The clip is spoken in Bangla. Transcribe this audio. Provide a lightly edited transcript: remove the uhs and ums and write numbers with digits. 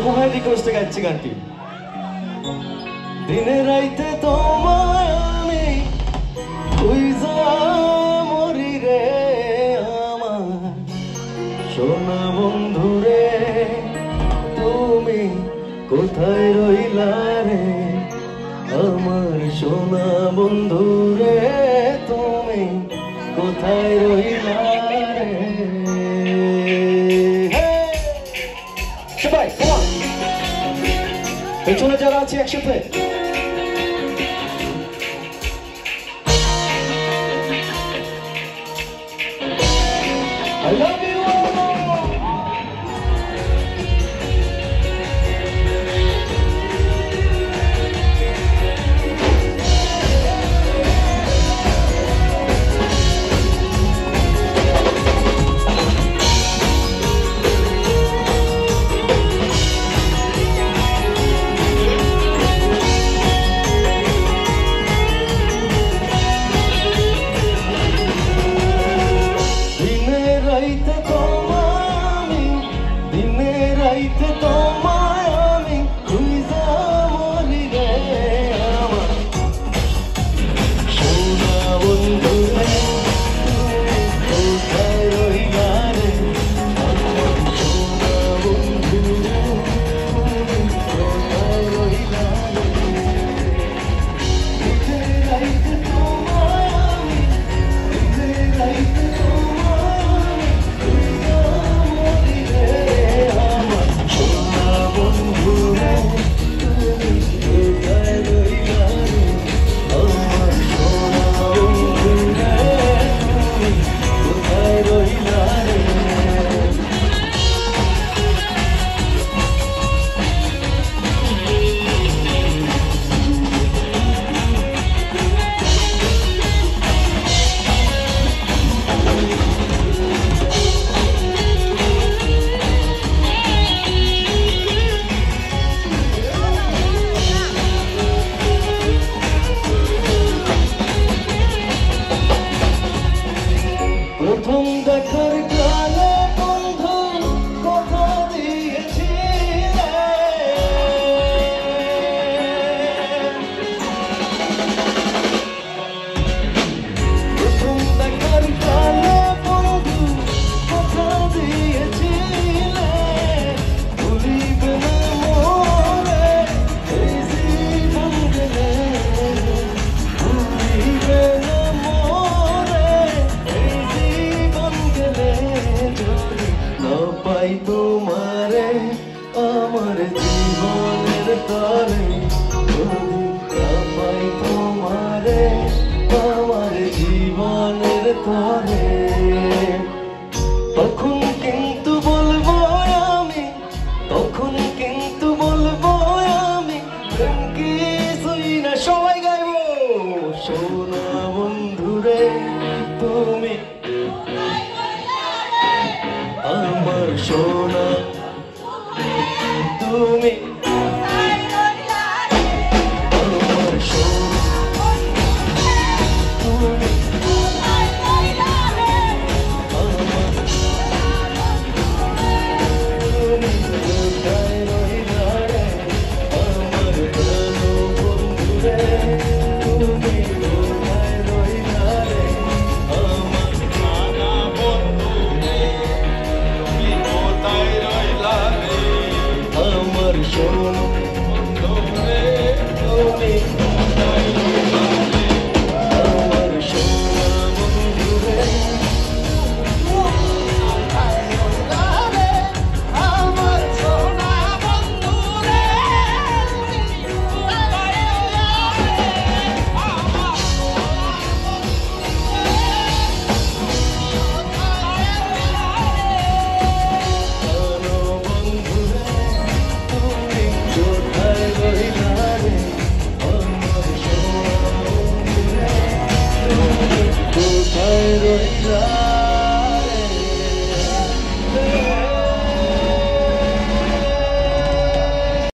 মহান রিকোয়েস্টে গাইছি গানটি। দিনে রাইতে তোমায় আমি খুঁজা মরি রে আমার সোনা বন্ধু রে, তুমি কোথায় রইলা রে আমার সোনা বন্ধু রে, তুমি কোথায় রইলা রে। সবাই পেছনে যারা আছে একসাথে I love you all. তোমারে আমার জীবনের তরে, পাই তোমারে আমার জীবনের তরে, তখন কিন্তু বলবো আমি, তখন কিন্তু বলবো আমি প্রেম কিছুই না। সবাই গাইবো সোনা বন্ধুরে, তুমি আমার সোনা, তুমি আমার সোনা, তুমি কোথায় রইলা রে আমার ভালো বন্ধু রে, তুমি কোথায় রইলা রে আমার সোনা বন্ধু রে, তুমি কোথায় রইলা রে আমার সোনা বন্ধু রে, তুমি কোথায় রইলা রে।